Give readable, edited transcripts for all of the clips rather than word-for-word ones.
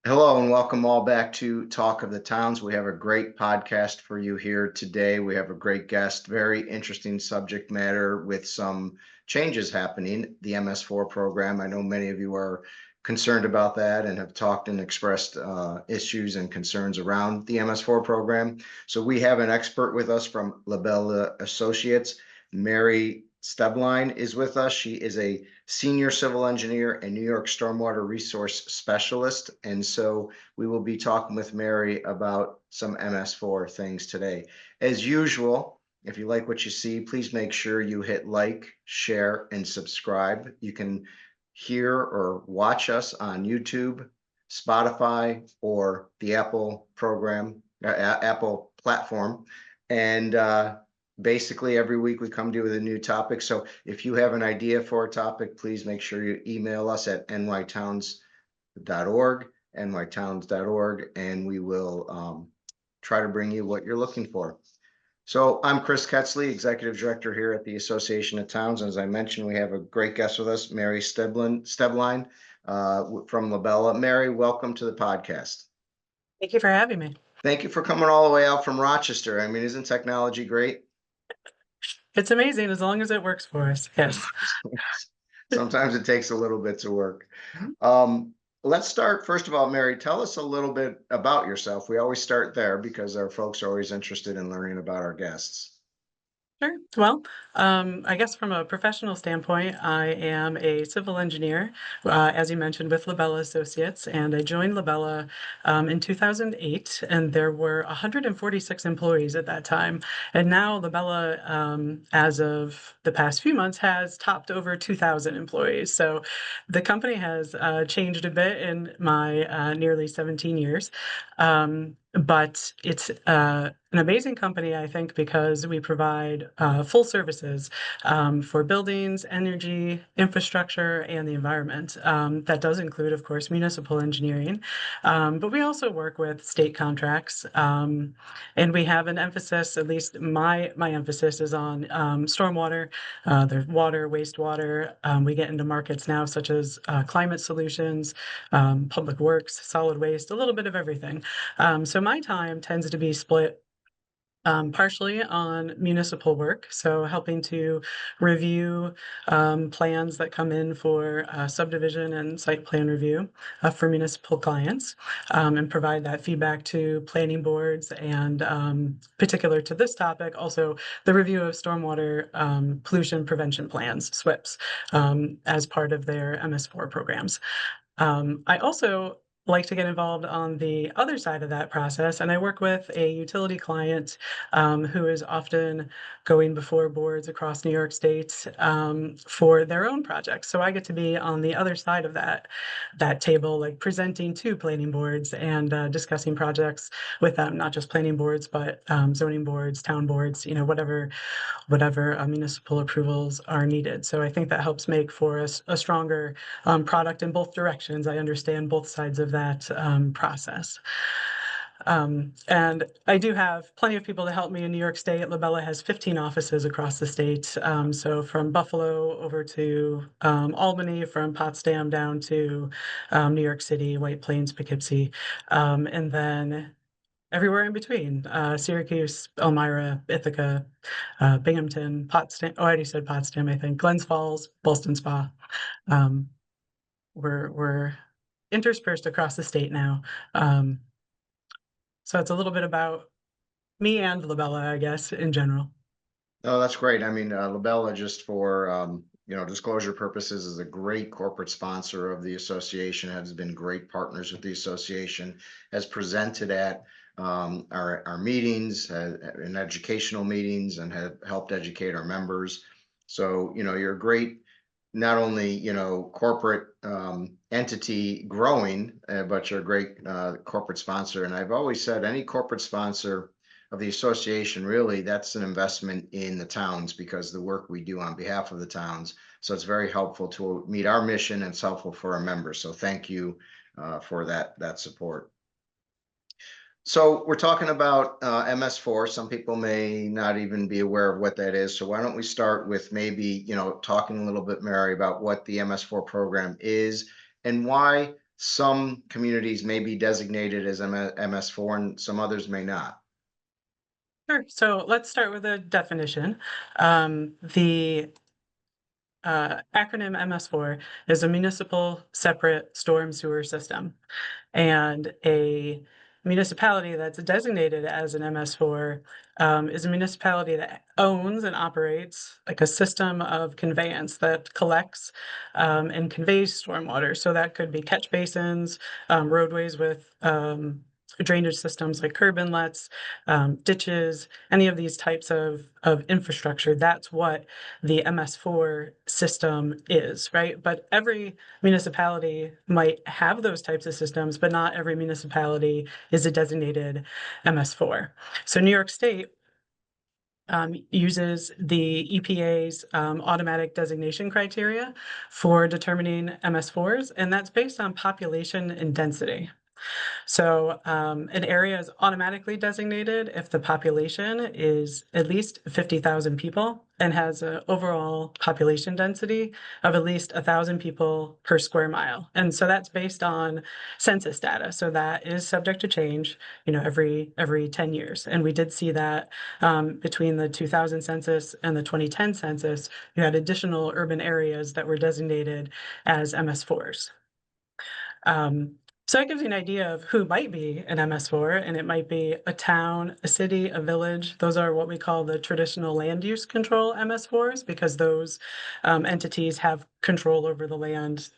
Hello and welcome all back to Talk of the Towns. We have a great podcast for you here today. We have a great guest, very interesting subject matter with some changes happening. The MS4 program. I know many of you are concerned about that and have talked and expressed issues and concerns around the MS4 program. So we have an expert with us from LaBella Associates. Mary Steblein is with us. She is a senior civil engineer and New York stormwater resource specialist. And so we will be talking with Mary about some MS4 things today. As usual, if you like what you see, please make sure you hit like, share, and subscribe. You can hear or watch us on YouTube, Spotify, or the Apple Apple platform. And basically every week we come to you with a new topic. So if you have an idea for a topic, please make sure you email us at nytowns.org, and we will try to bring you what you're looking for. So I'm Chris Koetzle, Executive Director here at the Association of Towns. As I mentioned, we have a great guest with us, Mary Steblein from LaBella. Mary, welcome to the podcast. Thank you for having me. Thank you for coming all the way out from Rochester. I mean, isn't technology great? It's amazing as long as it works for us. Yes. Sometimes it takes a little bit to work. Let's start, first of all, Mary, tell us a little bit about yourself. We always start there because our folks are always interested in learning about our guests. Sure. Well, I guess from a professional standpoint, I am a civil engineer, as you mentioned, with LaBella Associates, and I joined LaBella in 2008, and there were 146 employees at that time. And now LaBella, as of the past few months, has topped over 2,000 employees. So the company has changed a bit in my nearly 17 years. But it's an amazing company, I think, because we provide full services for buildings, energy, infrastructure, and the environment. That does include, of course, municipal engineering, but we also work with state contracts, and we have an emphasis. At least my emphasis is on stormwater. There's water, wastewater. We get into markets now such as climate solutions, public works, solid waste, a little bit of everything. So my time tends to be split partially on municipal work, so helping to review plans that come in for subdivision and site plan review for municipal clients, and provide that feedback to planning boards, and particular to this topic, also the review of stormwater pollution prevention plans, SWIPs, as part of their MS4 programs. I also like to get involved on the other side of that process, and I work with a utility client who is often going before boards across New York State for their own projects. So I get to be on the other side of that table, like presenting to planning boards and discussing projects with them, not just planning boards, but zoning boards, town boards, whatever municipal approvals are needed. So I think that helps make for a stronger product in both directions. I understand both sides of that process. And I do have plenty of people to help me in New York State. LaBella has 15 offices across the state. So from Buffalo over to Albany, from Potsdam down to New York City, White Plains, Poughkeepsie, and then everywhere in between, Syracuse, Elmira, Ithaca, Binghamton, Potsdam. Oh, I already said Potsdam, I think. Glens Falls, Ballston Spa. Um, we're interspersed across the state now. So it's a little bit about me and LaBella, I guess, in general. Oh, that's great. I mean, LaBella, just for disclosure purposes, is a great corporate sponsor of the association, has been great partners with the association, has presented at our meetings, in educational meetings, and have helped educate our members. So, you're a great, not only, corporate entity growing, but you're a great corporate sponsor. And I've always said any corporate sponsor of the association, really, that's an investment in the towns because the work we do on behalf of the towns. So it's very helpful to meet our mission, and it's helpful for our members. So thank you for that support. So we're talking about MS4. Some people may not even be aware of what that is. So why don't we start with maybe, talking a little bit, Mary, about what the MS4 program is and why some communities may be designated as MS4 and some others may not. Sure. So let's start with a definition. The acronym MS4 is a municipal separate storm sewer system. And a municipality that's designated as an MS4 is a municipality that owns and operates like a system of conveyance that collects and conveys stormwater. So that could be catch basins, roadways with drainage systems like curb inlets, ditches, any of these types of infrastructure. That's what the MS4 system is, right? But every municipality might have those types of systems, but not every municipality is a designated MS4. So New York State uses the EPA's automatic designation criteria for determining MS4s, and that's based on population and density. So an area is automatically designated if the population is at least 50,000 people and has an overall population density of at least 1,000 people per square mile. And so that's based on census data. So that is subject to change, every 10 years. And we did see that between the 2000 census and the 2010 census, you had additional urban areas that were designated as MS4s. So that gives you an idea of who might be an MS4, and it might be a town, a city, a village. Those are what we call the traditional land use control MS4s, because those entities have control over the land,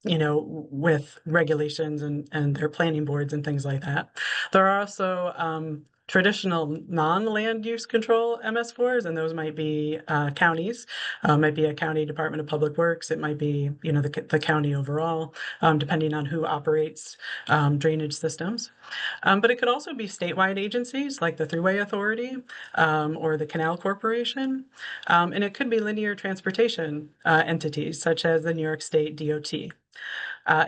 with regulations and their planning boards and things like that. There are also traditional non-land use control MS4s, and those might be counties. Might be a county Department of Public Works. It might be, the county overall, depending on who operates drainage systems. But it could also be statewide agencies like the Thruway Authority or the Canal Corporation. And it could be linear transportation entities such as the New York State DOT.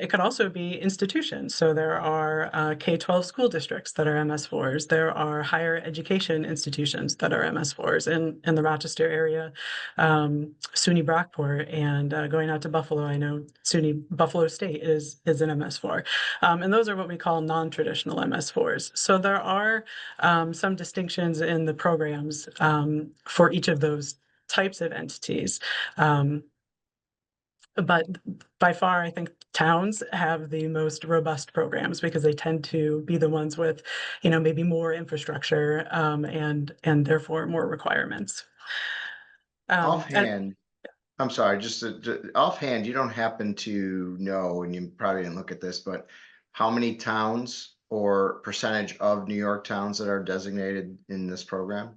It could also be institutions. So there are K-12 school districts that are MS4s. There are higher education institutions that are MS4s in the Rochester area, SUNY Brockport, and going out to Buffalo, I know SUNY Buffalo State is an MS4. And those are what we call non-traditional MS4s. So there are some distinctions in the programs for each of those types of entities. But by far, I think towns have the most robust programs because they tend to be the ones with, maybe more infrastructure and therefore more requirements. And Offhand, I'm sorry, just offhand, you don't happen to know, and you probably didn't look at this, but how many towns or percentage of New York towns that are designated in this program?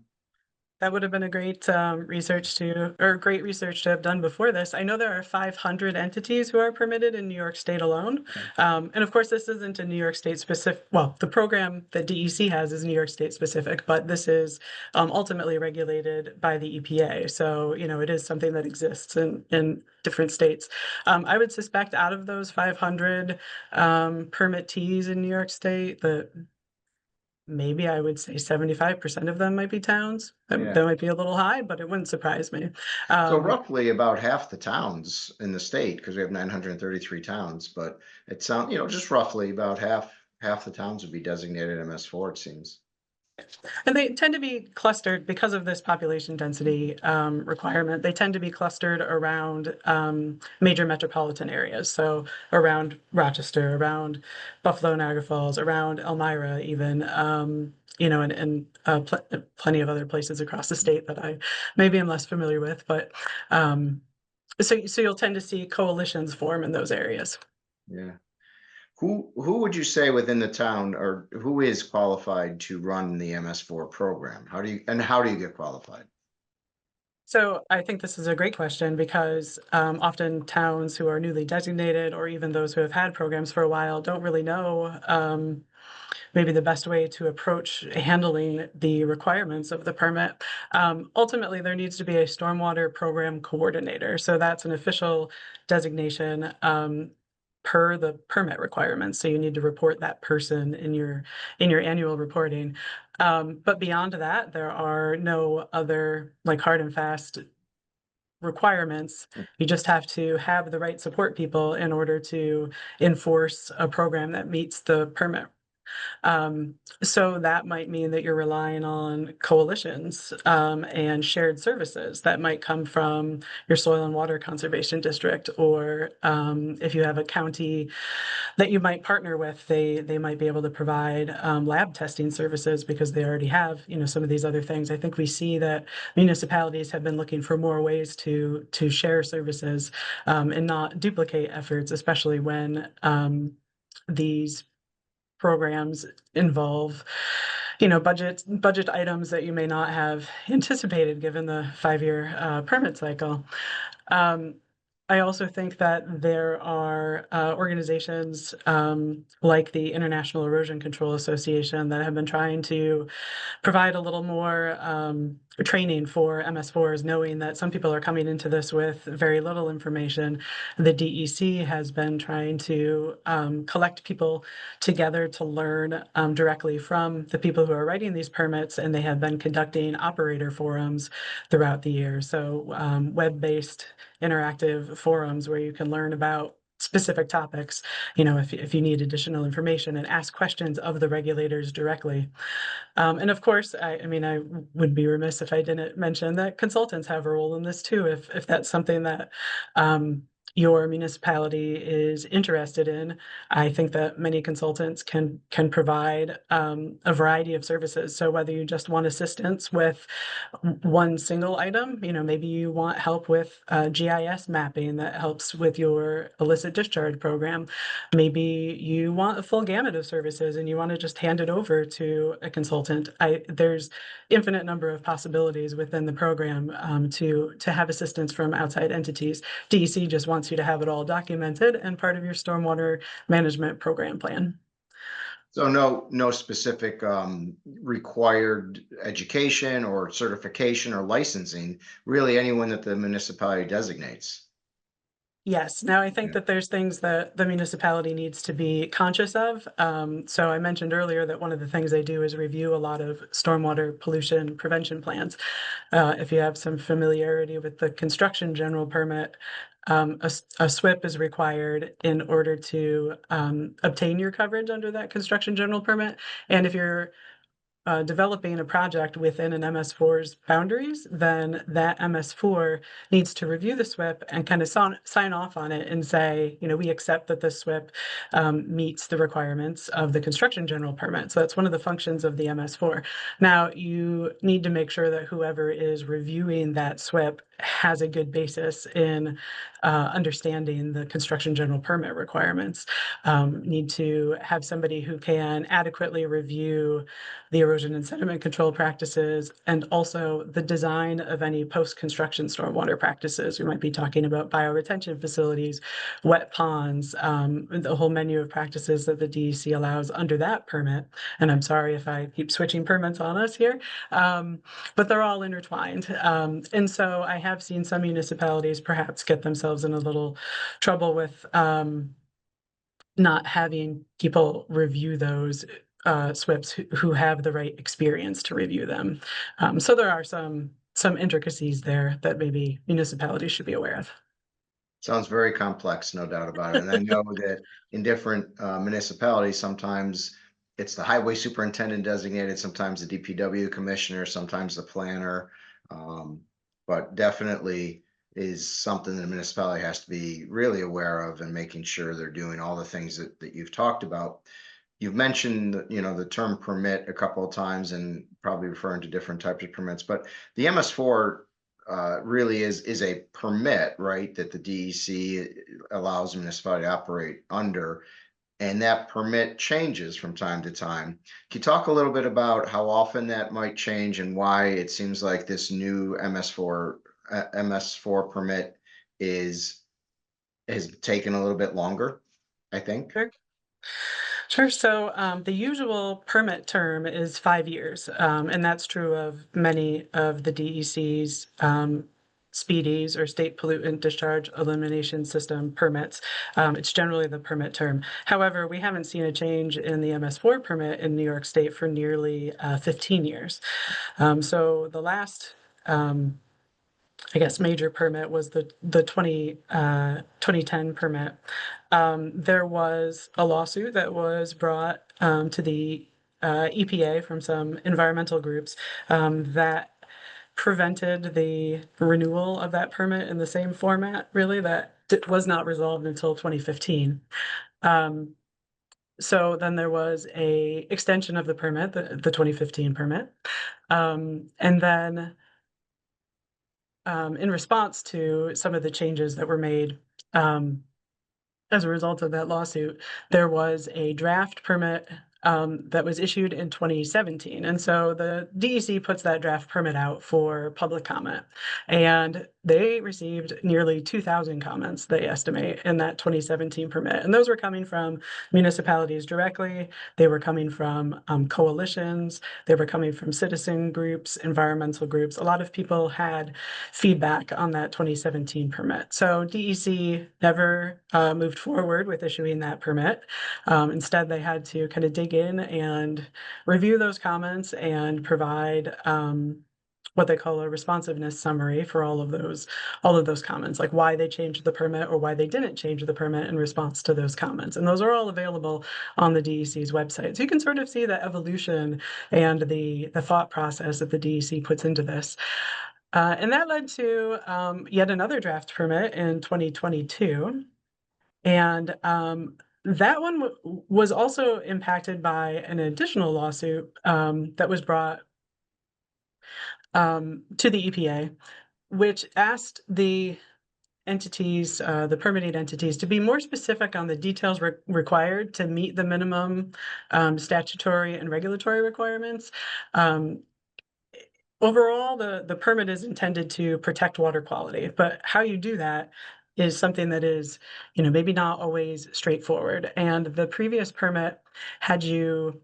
that would have been a great great research to have done before this. I know there are 500 entities who are permitted in New York State alone. Okay. And of course, this isn't a New York State specific. Well, the program that DEC has is New York State specific, but this is ultimately regulated by the EPA. So, it is something that exists in different states. I would suspect out of those 500 permittees in New York State, that maybe I would say 75% of them might be towns. That Yeah. might be a little high, but it wouldn't surprise me. So Um, roughly about half the towns in the state, because we have 933 towns, but it sounds, just roughly about half the towns would be designated MS4, it seems. and they tend to be clustered because of this population density requirement. They tend to be clustered around major metropolitan areas. So around Rochester, around Buffalo, Niagara Falls, around Elmira, even. And plenty of other places across the state that I maybe am less familiar with, but so you'll tend to see coalitions form in those areas. Yeah. Who would you say within the town or who is qualified to run the MS4 program? How do you get qualified? So I think this is a great question because often towns who are newly designated or even those who have had programs for a while don't really know maybe the best way to approach handling the requirements of the permit. Ultimately, there needs to be a stormwater program coordinator. So that's an official designation per the permit requirements. So you need to report that person in your annual reporting. But beyond that, there are no other like hard and fast requirements. You just have to have the right support people in order to enforce a program that meets the permit. Um, so that might mean that you're relying on coalitions and shared services that might come from your soil and water conservation district, or if you have a county that you might partner with, they might be able to provide lab testing services because they already have, some of these other things. I think we see that municipalities have been looking for more ways to share services and not duplicate efforts, especially when these programs involve budget items that you may not have anticipated given the 5-year permit cycle. um, I also think that there are organizations like the International Erosion Control Association that have been trying to provide a little more training for MS4s, knowing that some people are coming into this with very little information. The DEC has been trying to collect people together to learn directly from the people who are writing these permits, and they have been conducting operator forums throughout the year. So web-based interactive forums where you can learn about specific topics, if you need additional information, and ask questions of the regulators directly. And of course, I mean, I would be remiss if I didn't mention that consultants have a role in this too, if that's something that your municipality is interested in. I think that many consultants can provide a variety of services. So whether you just want assistance with one single item, maybe you want help with GIS mapping that helps with your illicit discharge program. Maybe you want a full gamut of services and you want to just hand it over to a consultant. There's infinite number of possibilities within the program to have assistance from outside entities. DEC just wants you to have it all documented and part of your stormwater management program plan. So no specific required education or certification or licensing, really anyone that the municipality designates. Yes. Now, I think that there's things that the municipality needs to be conscious of. So I mentioned earlier that one of the things they do is review a lot of stormwater pollution prevention plans. If you have some familiarity with the construction general permit, a SWIP is required in order to obtain your coverage under that construction general permit. And if you're developing a project within an MS4's boundaries, then that MS4 needs to review the SWIP and kind of sign off on it and say, we accept that the SWIP meets the requirements of the construction general permit. So that's one of the functions of the MS4. Now, you need to make sure that whoever is reviewing that SWIP has a good basis in understanding the construction general permit requirements. Need to have somebody who can adequately review the erosion and sediment control practices, and also the design of any post-construction stormwater practices. We might be talking about bioretention facilities, wet ponds, the whole menu of practices that the DEC allows under that permit. And I'm sorry if I keep switching permits on us here, but they're all intertwined. And so I have seen some municipalities perhaps get themselves in a little trouble with not having people review those SWIPs who have the right experience to review them. So there are some intricacies there that maybe municipalities should be aware of. Sounds very complex, no doubt about it. And I know that in different municipalities, sometimes it's the highway superintendent designated, sometimes the DPW commissioner, sometimes the planner. But definitely is something that a municipality has to be really aware of and making sure they're doing all the things that you've talked about. You've mentioned, the term permit a couple of times and probably referring to different types of permits, but the MS4 really is a permit, right, that the DEC allows a municipality to operate under, and that permit changes from time to time. Can you talk a little bit about how often that might change and why it seems like this new MS4 permit has taken a little bit longer, I think? Sure. Sure. So the usual permit term is 5 years, and that's true of many of the DEC's speedies or state pollutant discharge elimination system permits. It's generally the permit term. However, we haven't seen a change in the MS4 permit in New York State for nearly 15 years. So the last I guess, major permit was the 2010 permit. There was a lawsuit that was brought to the EPA from some environmental groups that prevented the renewal of that permit in the same format, really, that was not resolved until 2015. So then there was a extension of the permit, the 2015 permit. And then in response to some of the changes that were made as a result of that lawsuit, there was a draft permit that was issued in 2017. And so the DEC puts that draft permit out for public comment. And they received nearly 2,000 comments, they estimate, in that 2017 permit. And those were coming from municipalities directly. They were coming from coalitions. They were coming from citizen groups, environmental groups. A lot of people had feedback on that 2017 permit. So DEC never moved forward with issuing that permit. Instead, they had to kind of dig in and review those comments and provide what they call a responsiveness summary for all of those comments, like why they changed the permit or why they didn't change the permit in response to those comments. And those are all available on the DEC's website. So you can sort of see the evolution and the thought process that the DEC puts into this. And that led to yet another draft permit in 2022. And that one was also impacted by an additional lawsuit that was brought to the EPA, which asked the entities, the permitting entities, to be more specific on the details required to meet the minimum statutory and regulatory requirements. Overall, the permit is intended to protect water quality, but how you do that is something that is, maybe not always straightforward. And the previous permit had you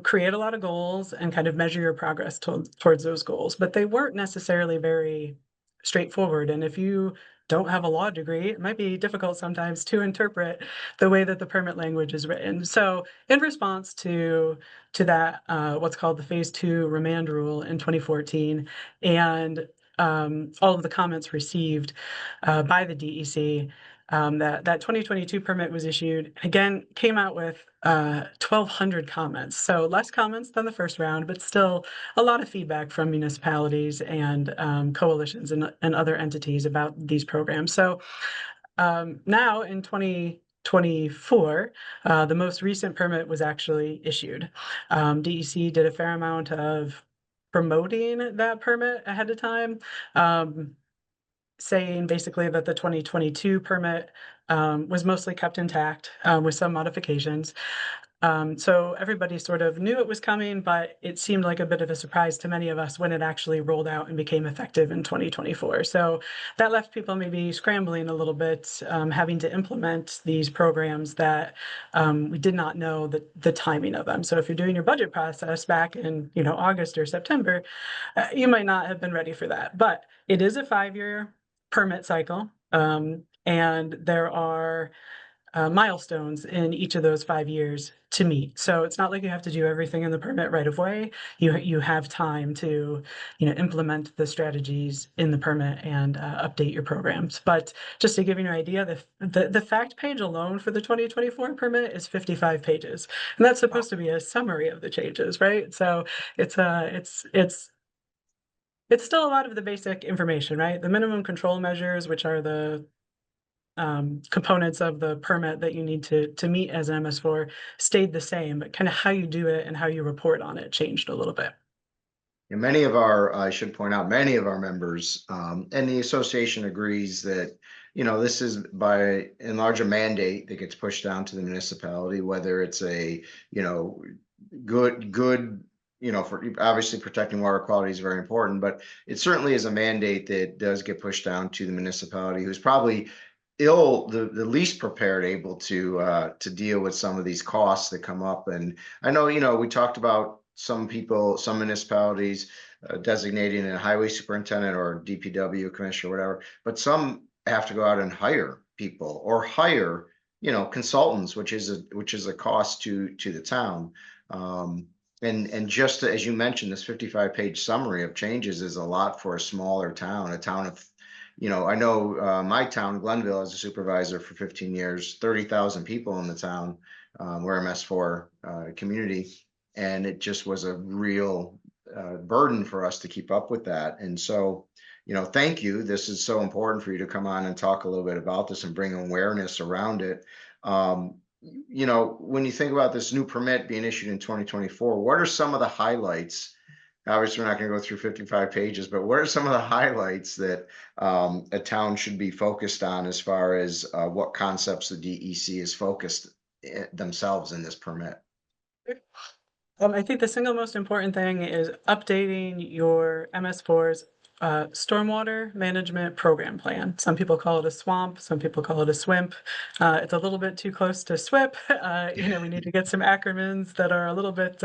create a lot of goals and kind of measure your progress towards those goals, but they weren't necessarily very straightforward. And if you don't have a law degree, it might be difficult sometimes to interpret the way that the permit language is written. So in response to that, what's called the Phase 2 remand rule in 2014, and all of the comments received by the DEC, that 2022 permit was issued, again, came out with 1,200 comments. So less comments than the first round, but still a lot of feedback from municipalities and coalitions and other entities about these programs. So now in 2024, the most recent permit was actually issued. DEC did a fair amount of promoting that permit ahead of time, saying basically that the 2022 permit was mostly kept intact with some modifications. So everybody sort of knew it was coming, but it seemed like a bit of a surprise to many of us when it actually rolled out and became effective in 2024. So that left people maybe scrambling a little bit, having to implement these programs that we did not know the timing of them. So if you're doing your budget process back in August or September, you might not have been ready for that. But it is a 5-year permit cycle, and there are milestones in each of those 5 years to meet. So it's not like you have to do everything in the permit right away. You have time to implement the strategies in the permit and update your programs. But just to give you an idea, the fact page alone for the 2024 permit is 55 pages, and that's supposed to be a summary of the changes, right? So it's still a lot of the basic information, right? The minimum control measures, which are the components of the permit that you need to meet as an MS4, stayed the same, but kind of how you do it and how you report on it changed a little bit. And I should point out, many of our members and the association agrees that, this is by and large a mandate that gets pushed down to the municipality, whether it's a, good, for obviously protecting water quality is very important, but it certainly is a mandate that does get pushed down to the municipality, who's probably the least prepared, able to deal with some of these costs that come up. And I know, we talked about some municipalities designating a highway superintendent or DPW commissioner or whatever, but some have to go out and hire people or hire, consultants, which is a cost to the town. And just as you mentioned, this 55-page summary of changes is a lot for a smaller town, a town of, I know my town, Glenville, as a supervisor for 15 years, 30,000 people in the town. We're MS4 community, and it just was a real burden for us to keep up with that. And so, thank you. This is so important for you to come on and talk a little bit about this and bring awareness around it. When you think about this new permit being issued in 2024, what are some of the highlights? Obviously, we're not going to go through 55 pages, but what are some of the highlights that a town should be focused on as far as what concepts the DEC is focused themselves in this permit? I think the single most important thing is updating your MS4's stormwater management program plan. Some people call it a swamp, some people call it a SWIMP. It's a little bit too close to SWIP. We need to get some acronyms that are a little bit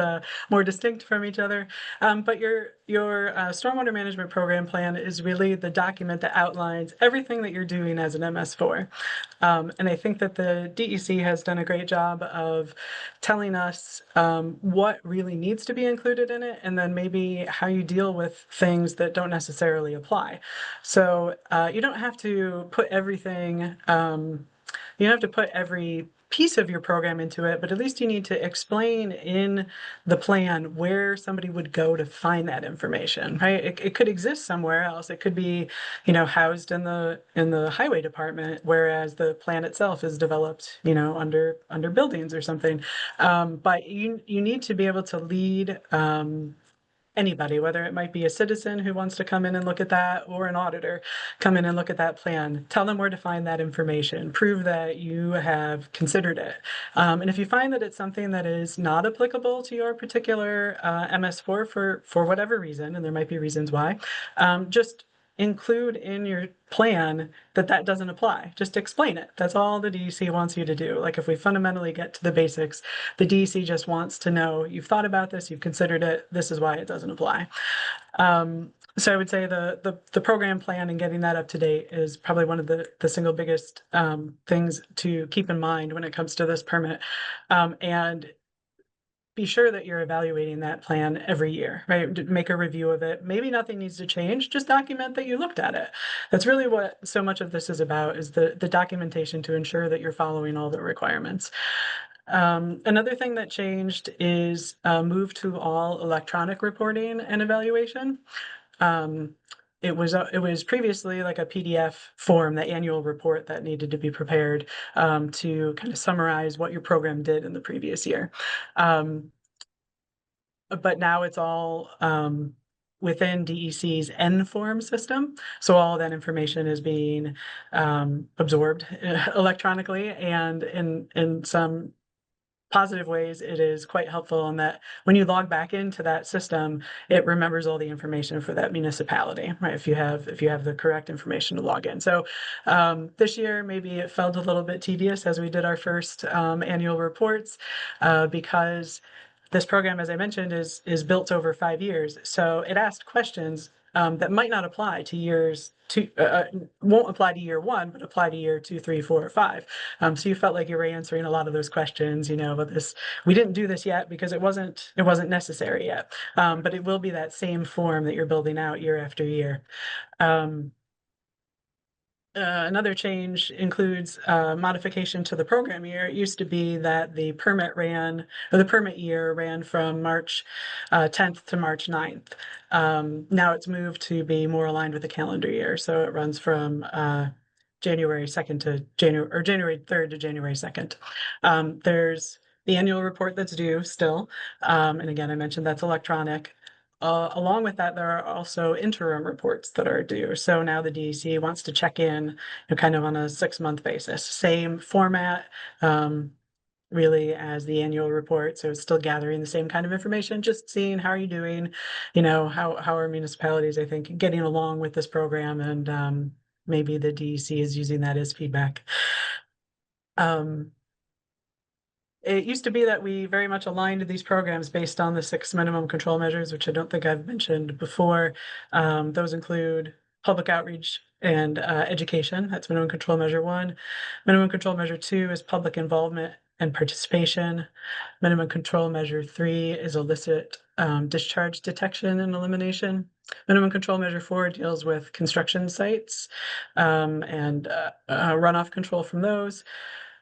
more distinct from each other. But your stormwater management program plan is really the document that outlines everything that you're doing as an MS4. And I think that the DEC has done a great job of telling us what really needs to be included in it, and then maybe how you deal with things that don't necessarily apply. So you don't have to put everything, you don't have to put every piece of your program into it, but at least you need to explain in the plan where somebody would go to find that information, right? It could exist somewhere else. It could be, housed in the highway department, whereas the plan itself is developed, under buildings or something. But you need to be able to lead anybody, whether it might be a citizen who wants to come in and look at that, or an auditor come in and look at that plan. Tell them where to find that information. Prove that you have considered it. And if you find that it's something that is not applicable to your particular MS4 for whatever reason, and there might be reasons why, just include in your plan that doesn't apply. Just explain it. That's all the DEC wants you to do. Like, if we fundamentally get to the basics, the DEC just wants to know you've thought about this, you've considered it, this is why it doesn't apply. So I would say the program plan and getting that up to date is probably one of the single biggest things to keep in mind when it comes to this permit. And be sure that you're evaluating that plan every year, right? Make a review of it. Maybe nothing needs to change, just document that you looked at it. That's really what so much of this is about, is the documentation to ensure that you're following all the requirements. Another thing that changed is move to all electronic reporting and evaluation. It was previously like a PDF form, the annual report that needed to be prepared to kind of summarize what your program did in the previous year. But now it's all within DEC's N-form system. So all that information is being absorbed electronically, and in some positive ways, it is quite helpful in that when you log back into that system, it remembers all the information for that municipality, right? If you have the correct information to log in. So this year, maybe it felt a little bit tedious as we did our first annual reports because this program, as I mentioned, is built over 5 years. So it asked questions that might not apply to won't apply to year one, but apply to year 2, 3, 4, or 5. So you felt like you were answering a lot of those questions, but we didn't do this yet because it wasn't necessary yet. But it will be that same form that you're building out year after year. Another change includes modification to the program year. It used to be that the permit year ran from March 10th to March 9th. Now it's moved to be more aligned with the calendar year. So it runs from January 2nd to January 3rd to January 2nd. There's the annual report that's due still. And again, I mentioned that's electronic. Along with that, there are also interim reports that are due. So now the DEC wants to check in, kind of on a 6-month basis. Same format, really, as the annual report. So it's still gathering the same kind of information, just seeing how are you doing, how are municipalities, I think, getting along with this program, and maybe the DEC is using that as feedback. It used to be that we very much aligned these programs based on the 6 minimum control measures, which I don't think I've mentioned before. Those include public outreach and education. That's minimum control measure 1. Minimum control measure 2 is public involvement and participation. Minimum control measure 3 is illicit discharge detection and elimination. Minimum control measure 4 deals with construction sites and runoff control from those.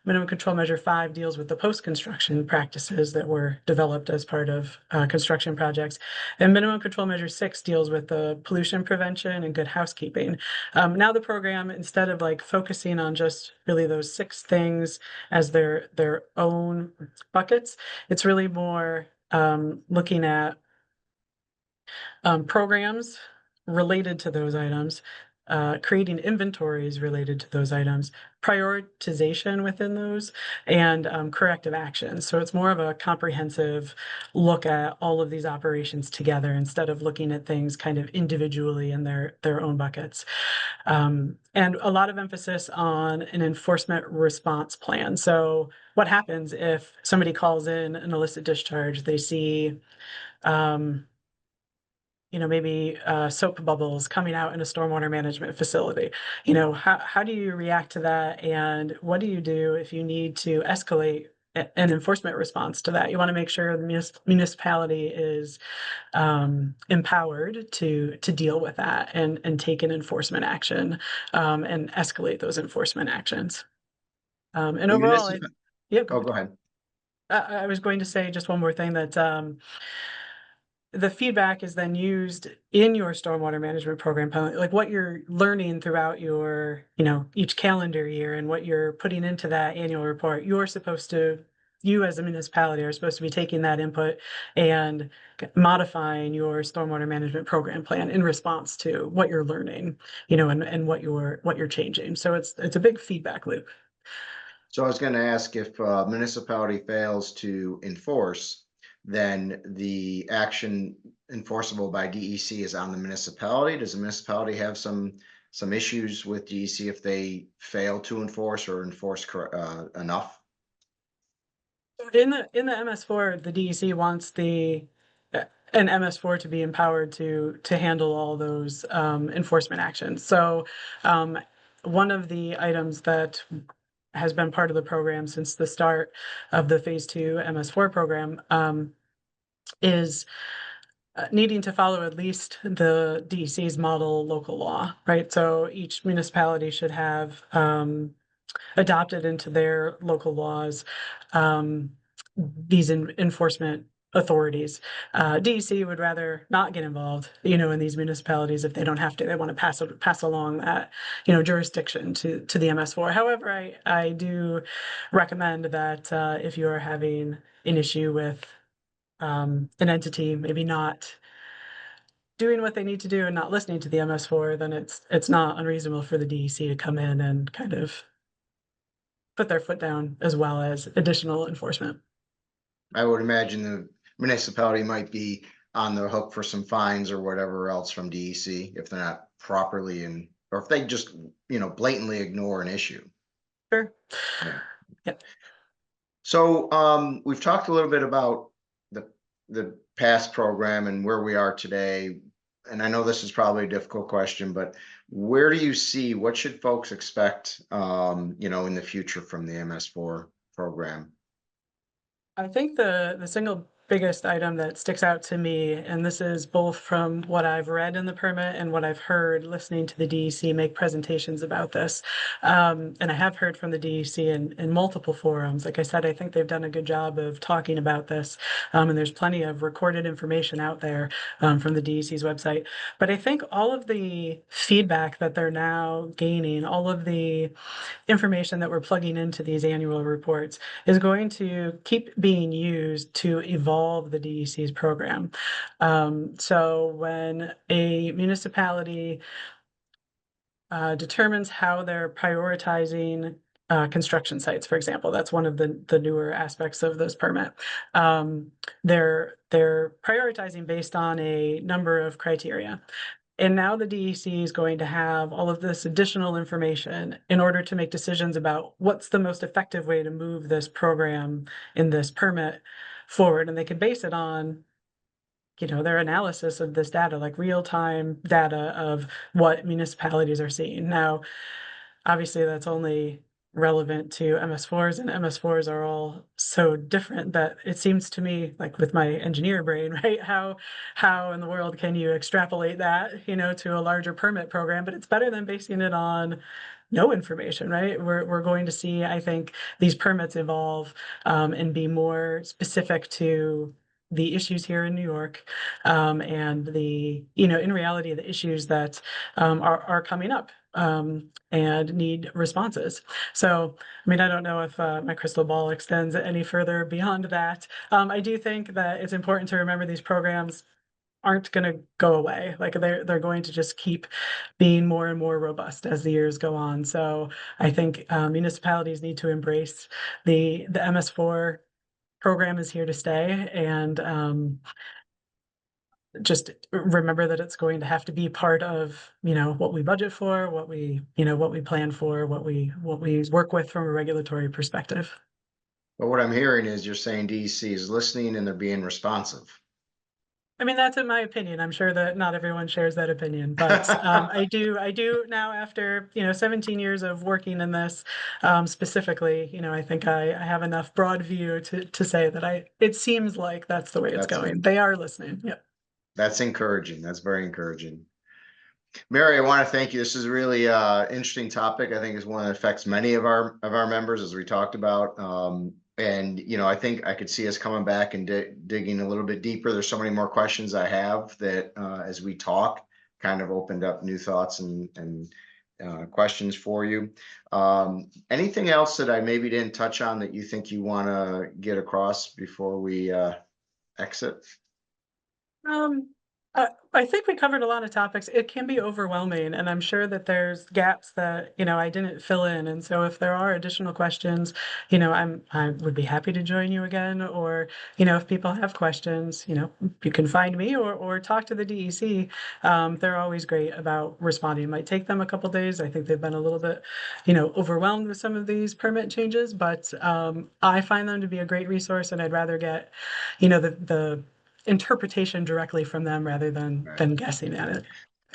Minimum control measure 5 deals with the post-construction practices that were developed as part of construction projects. And minimum control measure 6 deals with the pollution prevention and good housekeeping. Now the program, instead of like focusing on just really those 6 things as their own buckets, it's really more looking at programs related to those items, creating inventories related to those items, prioritization within those, and corrective actions. So it's more of a comprehensive look at all of these operations together instead of looking at things kind of individually in their own buckets. And a lot of emphasis on an enforcement response plan. So what happens if somebody calls in an illicit discharge, they see maybe soap bubbles coming out in a stormwater management facility. How do you react to that? And what do you do if you need to escalate an enforcement response to that? You want to make sure the municipality is empowered to deal with that and take an enforcement action and escalate those enforcement actions. And The overall, municipal, yeah, oh, go ahead. I was going to say just one more thing that the feedback is then used in your stormwater management program, like what you're learning throughout your, each calendar year and what you're putting into that annual report. You as a municipality are supposed to be taking that input and modifying your stormwater management program plan in response to what you're learning, and what you're changing. So it's a big feedback loop. So I was going to ask, if a municipality fails to enforce, then the action enforceable by DEC is on the municipality. Does the municipality have some issues with DEC if they fail to enforce or enforce enough? In the MS4, the DEC wants an MS4 to be empowered to handle all those enforcement actions. So one of the items that has been part of the program since the start of the phase 2 MS4 program is needing to follow at least the DEC's model local law, right? So each municipality should have adopted into their local laws these enforcement authorities. DEC would rather not get involved, in these municipalities if they don't have to. They want to pass along that, jurisdiction to the MS4. However, I do recommend that if you are having an issue with an entity, maybe not doing what they need to do and not listening to the MS4, then it's not unreasonable for the DEC to come in and kind of put their foot down as well as additional enforcement. I would imagine the municipality might be on the hook for some fines or whatever else from DEC if they're not properly or if they just, blatantly ignore an issue. Sure. Yeah. Yep. So we've talked a little bit about the past program and where we are today. And I know this is probably a difficult question, but where do you see, what should folks expect, in the future from the MS4 program? I think the single biggest item that sticks out to me, and this is both from what I've read in the permit and what I've heard listening to the DEC make presentations about this, and I have heard from the DEC in multiple forums. Like I said, I think they've done a good job of talking about this, and there's plenty of recorded information out there from the DEC's website. But I think all of the feedback that they're now gaining, all of the information that we're plugging into these annual reports is going to keep being used to evolve the DEC's program. So when a municipality determines how they're prioritizing construction sites, for example, that's one of the newer aspects of this permit. They're prioritizing based on a number of criteria. And now the DEC is going to have all of this additional information in order to make decisions about what's the most effective way to move this program in this permit forward. And they can base it on, their analysis of this data, like real-time data of what municipalities are seeing. Now, obviously, that's only relevant to MS4s, and MS4s are all so different that it seems to me, like with my engineer brain, right? How in the world can you extrapolate that, to a larger permit program? But it's better than basing it on no information, right? We're going to see, I think, these permits evolve and be more specific to the issues here in New York, and in reality, the issues that are coming up and need responses. So, I mean, I don't know if my crystal ball extends any further beyond that. I do think that it's important to remember these programs aren't going to go away. Like they're going to just keep being more and more robust as the years go on. So I think municipalities need to embrace the MS4 program is here to stay, and just remember that it's going to have to be part of what we budget for, what we plan for, what we work with from a regulatory perspective. But what I'm hearing is you're saying DEC is listening and they're being responsive. I mean, that's in my opinion. I'm sure that not everyone shares that opinion, but I do now, after 17 years of working in this, specifically, I think I have enough broad view to say that it seems like that's the way it's That's going. They are listening. Yeah. that's encouraging. That's very encouraging. Mary, I want to thank you. This is a really interesting topic. I think is one that affects many of our members, as we talked about. And I think I could see us coming back and digging a little bit deeper. There's so many more questions I have that, as we talk, kind of opened up new thoughts and questions for you. Anything else that I maybe didn't touch on that you think you want to get across before we exit? Um, I think we covered a lot of topics. It can be overwhelming, and I'm sure that there's gaps that, I didn't fill in. And so if there are additional questions, I would be happy to join you again. Or, if people have questions, you can find me or talk to the DEC. They're always great about responding. It might take them a couple days. I think they've been a little bit, overwhelmed with some of these permit changes, but I find them to be a great resource, and I'd rather get, the interpretation directly from them rather than Right. than guessing at it.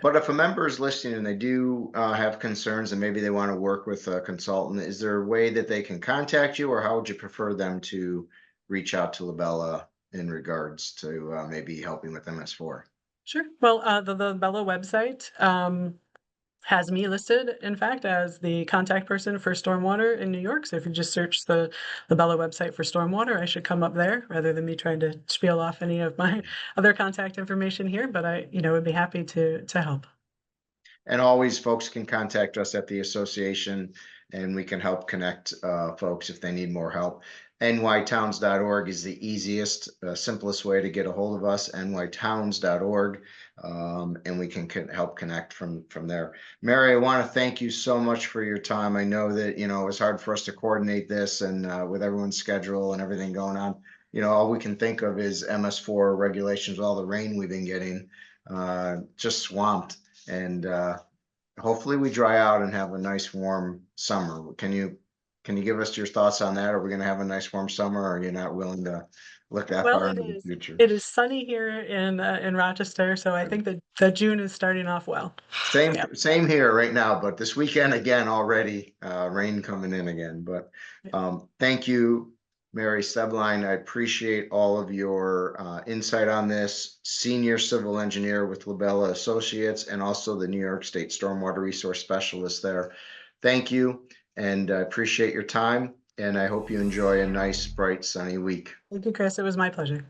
But if a member is listening and they do have concerns and maybe they want to work with a consultant, is there a way that they can contact you, or how would you prefer them to reach out to LaBella in regards to maybe helping with MS4? Sure. Well, the Bella website has me listed, in fact, as the contact person for stormwater in New York. So if you just search the Bella website for stormwater, I should come up there rather than me trying to spiel off any of my other contact information here. But I, would be happy to help. And always, folks can contact us at the association, and we can help connect folks if they need more help. nytowns.org is the easiest, simplest way to get a hold of us, nytowns.org, and we can help connect from there. Mary, I want to thank you so much for your time. I know that, it was hard for us to coordinate this, and with everyone's schedule and everything going on, all we can think of is MS4 regulations, all the rain we've been getting, just swamped. And hopefully we dry out and have a nice warm summer. Can you give us your thoughts on that? Are we going to have a nice warm summer, or are you not willing to look that Well, far it into the is. future? It is sunny here in Rochester, so I think that June is starting off well. Same Yeah. same here right now, but this weekend again already, rain coming in again. But thank you, Mary Steblein. I appreciate all of your insight on this. Senior civil engineer with LaBella Associates, and also the New York State Stormwater Resource Specialist there. Thank you, and I appreciate your time. And I hope you enjoy a nice, bright, sunny week. Thank you, Chris. It was my pleasure.